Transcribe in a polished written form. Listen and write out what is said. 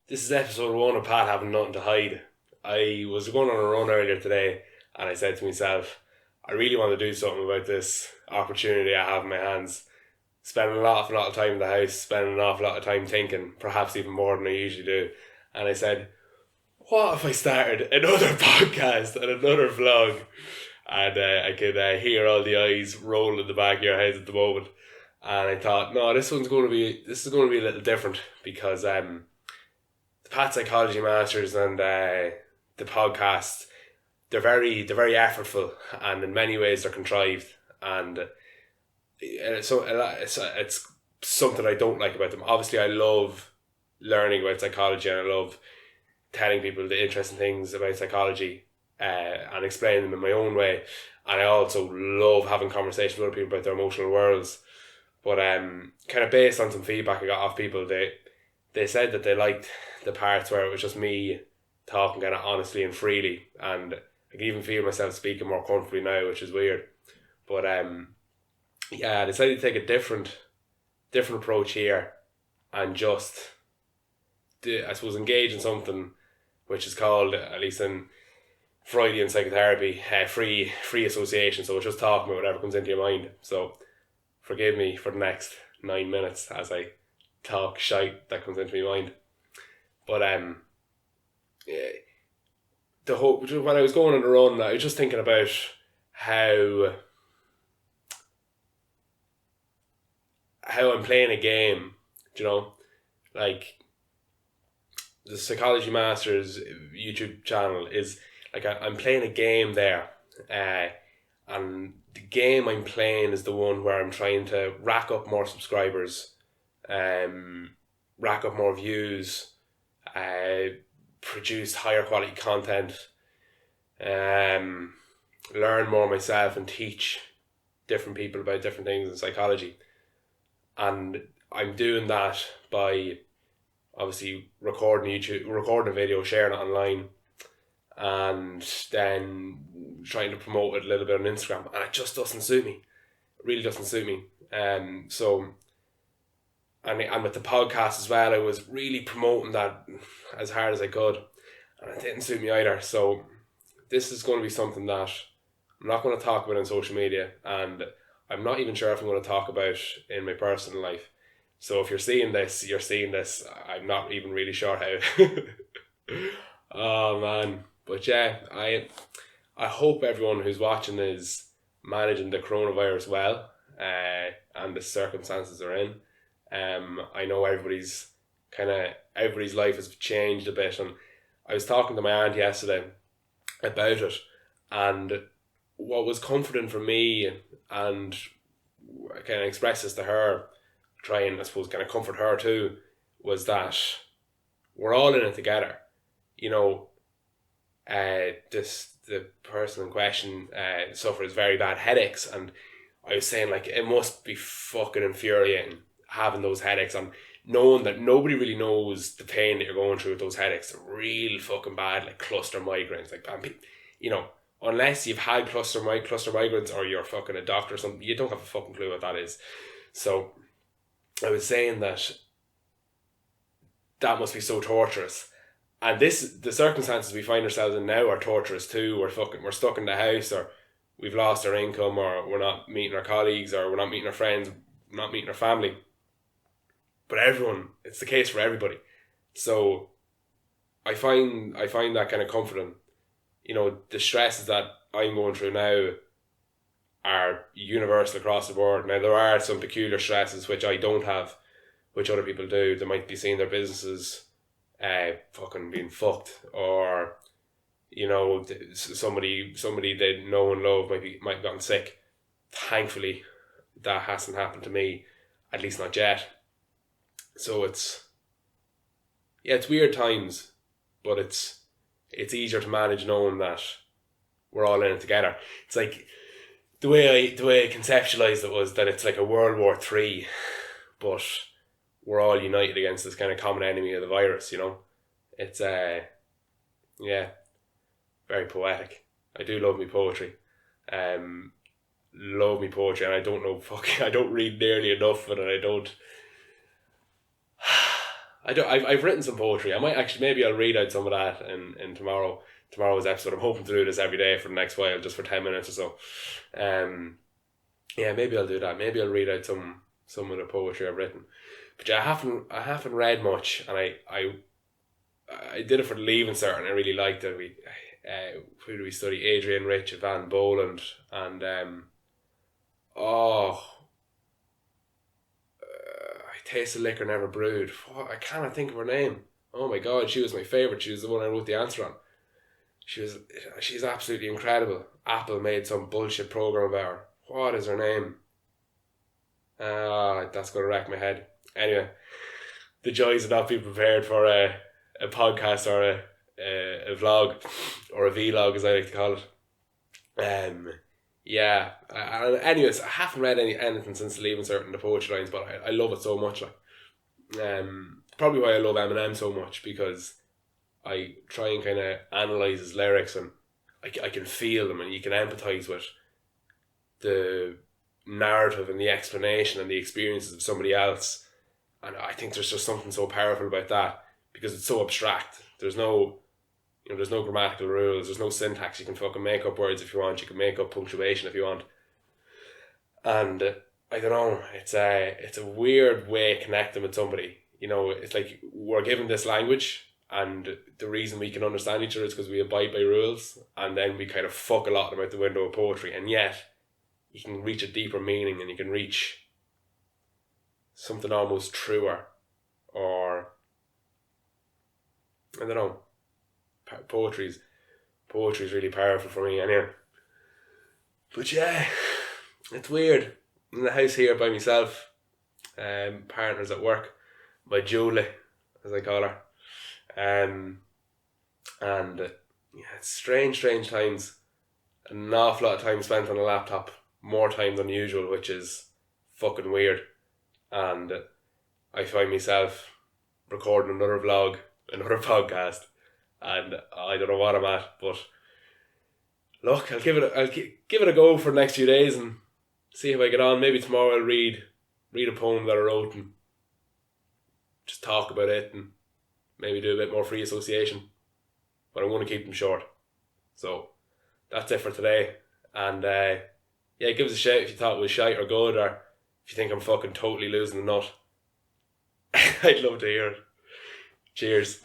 This is episode 1 of Pat Having Nothing to Hide. I was going on a run earlier today and I said to myself, I really want to do something about this opportunity I have in my hands. Spending an awful lot of time in the house, spending an awful lot of time thinking, perhaps even more than I usually do. And I said, what if I started another podcast and another vlog? And I could hear all the eyes roll in the back of your head at the moment. And I thought, no, this is going to be a little different because the Pat Psychology Masters and the podcast, they're very effortful, and in many ways they're contrived, and so it's something I don't like about them. Obviously, I love learning about psychology and I love telling people the interesting things about psychology and explaining them in my own way, and I also love having conversations with other people about their emotional worlds. But kind of based on some feedback I got off people, they said that they liked the parts where it was just me talking kind of honestly and freely, and I can even feel myself speaking more comfortably now, which is weird. But I decided to take a different approach here and just I suppose engage in something which is called, at least in Freudian psychotherapy, free association. So it's just talking about whatever comes into your mind. So forgive me for the next 9 minutes as I talk shite that comes into my mind. But the whole, when I was going on the run, I was just thinking about how I'm playing a game. You know, like the Psychology Masters YouTube channel is like I'm playing a game there, and the game I'm playing is the one where I'm trying to rack up more subscribers, rack up more views, produce higher quality content, learn more myself and teach different people about different things in psychology. And I'm doing that by obviously recording a video, sharing it online, and then trying to promote it a little bit on Instagram. And it just doesn't suit me. It really doesn't suit me. So and with the podcast as well, I was really promoting that as hard as I could, and it didn't suit me either. So this is going to be something that I'm not going to talk about on social media, and I'm not even sure if I'm going to talk about in my personal life. So if you're seeing this, I'm not even really sure how. Oh man. But yeah, I hope everyone who's watching is managing the coronavirus well, and the circumstances they're in. I know everybody's life has changed a bit, and I was talking to my aunt yesterday about it, and what was comforting for me, and I kind of expressed this to her, try and I suppose kind of comfort her too, was that we're all in it together. You know, the person in question suffers very bad headaches, and I was saying, like, it must be fucking infuriating having those headaches and knowing that nobody really knows the pain that you're going through with those headaches. They're real fucking bad, like cluster migraines. Like, you know, unless you've had cluster migraines or you're fucking a doctor or something, you don't have a fucking clue what that is. So I was saying that must be so torturous. And the circumstances we find ourselves in now are torturous too. We're stuck in the house, or we've lost our income, or we're not meeting our colleagues, or we're not meeting our friends, not meeting our family. But it's the case for everybody. So I find that kind of comforting. You know, the stresses that I'm going through now are universal across the board. Now, there are some peculiar stresses which I don't have, which other people do. They might be seeing their businesses fucking being fucked, or you know, somebody they know and love might have gotten sick. Thankfully, that hasn't happened to me, at least not yet. So it's weird times, but it's easier to manage knowing that we're all in it together. It's like the way I conceptualized it was that it's like a World War III, but we're all united against this kind of common enemy of the virus. You know, it's very poetic. I do love me poetry, and I don't know I don't read nearly enough of it, and I've written some poetry. I might actually, maybe I'll read out some of that in tomorrow's episode. I'm hoping to do this every day for the next while, just for 10 minutes or so. Yeah, maybe I'll do that. Maybe I'll read out some of the poetry I've written. But yeah, I haven't read much, and I did it for the Leaving Cert, and I really liked it. Who do we study? Adrian Rich, Van Boland, and I Taste the Liquor Never Brewed. I cannot think of her name. Oh my god, she was my favourite. She was the one I wrote the answer on. She's absolutely incredible. Apple made some bullshit program about her. What is her name? That's going to wreck my head. Anyway, the joys of not being prepared for a podcast or a vlog, or a vlog as I like to call it. Yeah. Anyways, I haven't read anything since the Leaving Cert in the poetry lines, but I love it so much. Probably why I love Eminem so much, because I try and kind of analyse his lyrics, and I can feel them, and you can empathise with the narrative and the explanation and the experiences of somebody else. And I think there's just something so powerful about that, because it's so abstract. There's no grammatical rules, there's no syntax. You can fucking make up words if you want, you can make up punctuation if you want. And I don't know, it's a weird way of connecting with somebody. It's like we're given this language, and the reason we can understand each other is because we abide by rules, and then we kind of fuck a lot about the window of poetry, and yet you can reach a deeper meaning, and you can reach something almost truer, or I don't know. Poetry's really powerful for me anyway. But yeah, it's weird. In the house here by myself, partners at work, my Julie, as I call her, and yeah, it's strange times. An awful lot of time spent on a laptop, more time than usual, which is fucking weird. And I find myself recording another vlog, another podcast, and I don't know what I'm at, but look, I'll give it a go for the next few days and see how I get on. Maybe tomorrow I'll read a poem that I wrote and just talk about it, and maybe do a bit more free association, but I'm going to keep them short. So that's it for today, and yeah, give us a shout if you thought it was shite or good, or if you think I'm fucking totally losing the nut. I'd love to hear it. Cheers.